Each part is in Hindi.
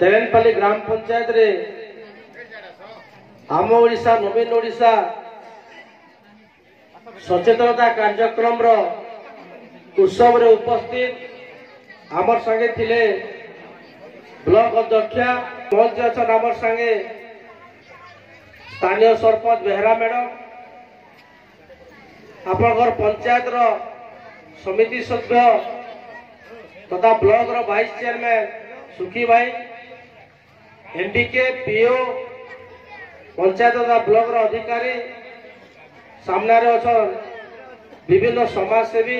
तेरेनपाली ग्राम पंचायत रे आम ओडिशा नवीन ओडिशा सचेतनता कार्यक्रम रो उत्सव रे उपस्थित आमर संगे थिले ब्लॉक अध्यक्षा मंच अच्छा आमर संगे स्थानीय सरपंच बेहरा मैडम आपनकर पंचायत रो समिति सभ्य तथा ब्लॉक रो वाइस चेयरमैन सुखी भाई एमडीके पीओ पंचायत तथा ब्लॉक रो अधिकारी सामने अछन विभिन्न समाजसेवी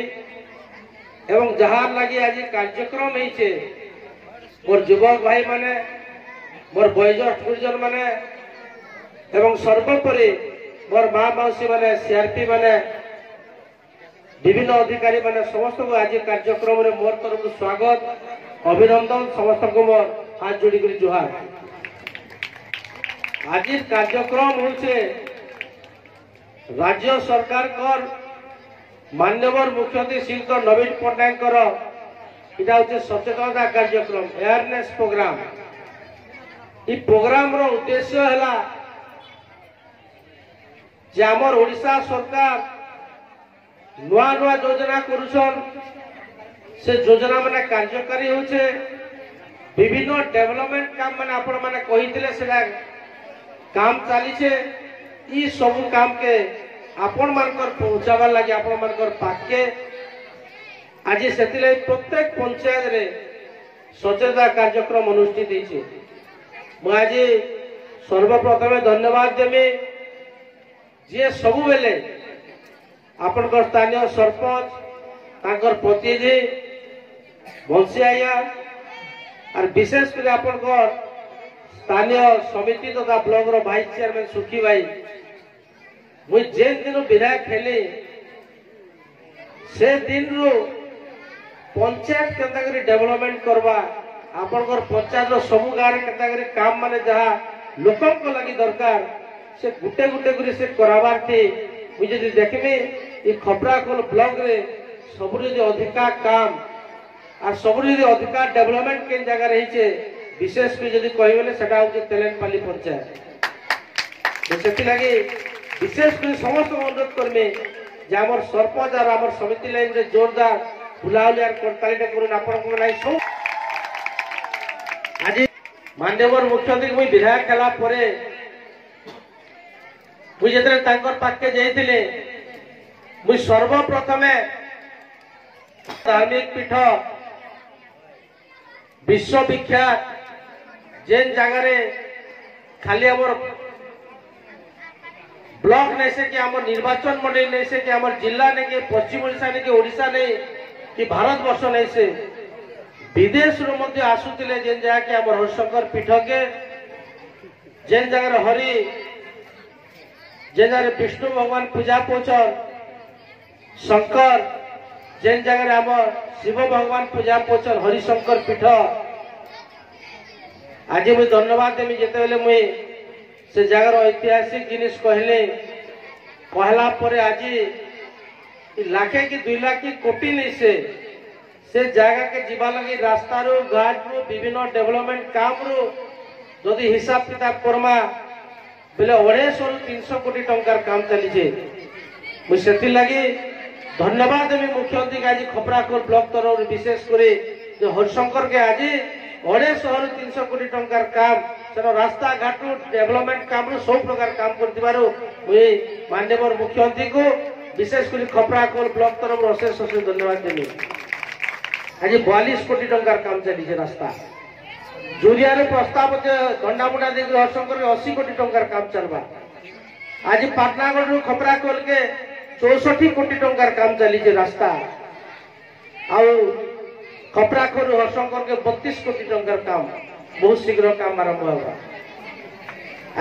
एवं जहार लगी आज कार्यक्रम होइछे मोर युवक भाई माने मोर वयोज्येष्ठ गुरुजन माने एवं सर्वोपरि मोर माँ मौसी माने सीआरपी माने विभिन्न अधिकारी माने समस्त को आज कार्यक्रम रे मोर तरफ स्वागत अभिनंदन समस्त को मोर हाथ जोड़ी कर जुहार। आज कार्यक्रम होचे राज्य सरकार कर माननीय मुख्यमंत्री श्रीयुक्त नवीन पट्टनायक इटा हूँ सचेतनता कार्यक्रम अवेयरनेस प्रोग्राम। इ प्रोग्राम रो उद्देश्य है जे आमर ओडिशा सरकार नुआ नुआ योजना करुछन से योजना माने कार्यकारी होचे विभिन्न डेवलपमेंट काम माने आपण माने कहिथिले सेटा काम चली छे ई सब काम के आपण मानकर पहुंचावा लागि आपण मानकर पाके आज सेतिले प्रत्येक पंचायत रे सचेतनता कार्यक्रम अनुष्ठित होइछे। मु आज सर्वप्रथमे धन्यवाद देमी जे सबु बेले आपण स्थानीय सरपंच तांकर प्रतिनिधि बंशी आया और विशेष कर आपण स्थानीय समिति तथा ब्लॉक रो वाइस चेयरमैन सुखी भाई मुझे जेन दिन विधायक हेली से दिन रो पंचायत केंता करी डेवलपमेंट करवा आपण पंचायत रो सबु गाँव केंता करी काम माने जहा लोकन को लगी दरकार से गुटे गुटे करी से कराबार थी मुझे जदि देखबे ये खपराखोल ब्लॉक रे सबुरे जो अधिका काम और सबुरे जो अधिका डेवलपमेंट केन जगह रही छे विशेष कर जदि कहबेले सेटा होचे तेलेनपाली पंचायत। तो सेति लागि विशेष कर समस्त अनुरोध करमे जे हमर सरपंच और हमर समिति लाइन रे जोरदार बुलावले और करतालीटा करून आपण को नाही सब आज माननीय मुख्यमंत्री मुई विधायक कला परे मुई जेतरे तांकर पाके जाइतिले मुई सर्वप्रथमे धार्मिक पीठ विश्वविख्यात जेन जगह खाली आमर ब्लॉक नहीं से कि आमर निर्वाचन मंडली नहीं से कि आमर जिला नहीं कि पश्चिम ओडिशा नहीं कि ओडिशा नहीं कि भारत वर्ष नहीं से विदेश रो मध्य आसुतिले जेन जगह के आमर हरिशंकर पीठ के जेन जगह हरि जेन जगह विष्णु भगवान पूजा पहुंचल शंकर जेन जगह आमर शिव भगवान पूजा पहुंचल हरिशंकर पीठ आज मुझे धन्यवाद देमी जेते मुझे से जगार ऐतिहासिक जिनिस कहले कहला परे आज लाखे कि 2 लाख की कोटी नहीं से जगह के जीवा लगी रास्ता रो घाट रो विभिन्न डेवलपमेंट काम रो जदि हिसाब किताब करमा बेले 250 कोटी टंकार काम चली छे मुझे लगी धन्यवाद देवी मुख्यमंत्री आज खपराखोल ब्लॉक तरफ विशेष करे हरिशंकर के आज 250-300 कोटी टंकार काम से रास्ता घाट डेवलपमेंट काम सब प्रकार काम कर माननीय मुख्यमंत्री को विशेष कर खपराखोल ब्लॉक तरफ अशेष अशेष धन्यवाद देवी। आज 42 कोटी टंकार काम चली रास्ता जूरिया प्रस्ताव दंडामुंडा देकर हरिशंकर 80 कोटी टंकार काम चलवा आज पाटनागढ़ खपराखोल के 64 कोटी टंकार काम चली रास्ता आउ खपराखोल हरिशंकर के 32 कोटी टंकार काम बहुत शीघ्र काम आरंभ होगा।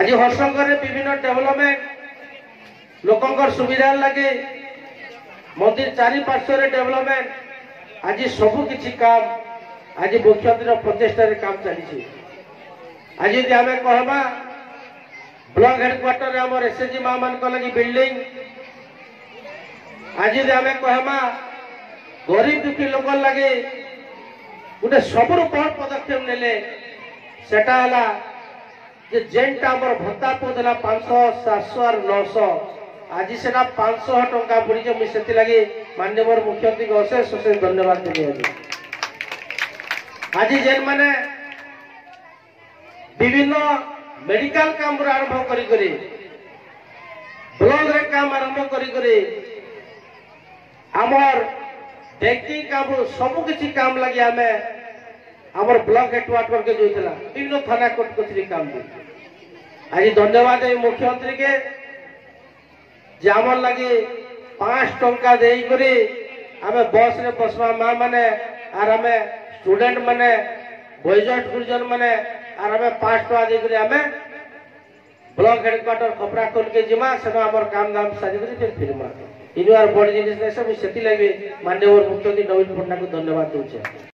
आज हरिशंकर विभिन्न डेवलपमेंट लोकंकर सुविधा लगे मंदिर चारिपार्श्व डेवलपमेंट आज सबु किछि काम आज मुख्यमंत्री प्रचेषा काम चली आज यदि आम कहबा ब्लॉक हेडक्वार्टर आम एसएचजी माँ मान लगी बिल्डिंग आज यदि आम कहबा गरीब दुखी लोक लगे गोटे सबुर बड़ पदक्षेप नेले सेटा हला जे जेनटा हमर भत्ता पदला 500 700 और 900 आज सेटा 500 टंका पड़ी जे मुई सेति लागि माननीय मुख्यमंत्री को अशेष अशेष धन्यवाद देबे। आज जेन माने विभिन्न मेडिकल काम आरंभ करी ब्लॉक रे काम आरंभ करी आमर बैंकिंग काम सब किसी काम लगी आमे आमर ब्लॉक हेडक्वार्टर के जोइतला विभिन्न थाना कोर्ट कचरी काम दे आज धन्यवाद है मुख्यमंत्री के जे आमर लगी 5 टंका देई करी आमे बस रे बसवा मां माने आर आमे स्टूडेंट माने बॉयजट गुरुजन माने आर आमे 5 टका दे करी आमे ब्लॉक हेडक्वार्टर खपरा खोल के जिमा से हमर काम दाम साजी करी फिर मा इनवार बड़ जिनिस नै सब सेति लागि माननीय मुख्यमंत्री नवीन पटनायक को धन्यवाद दूचे।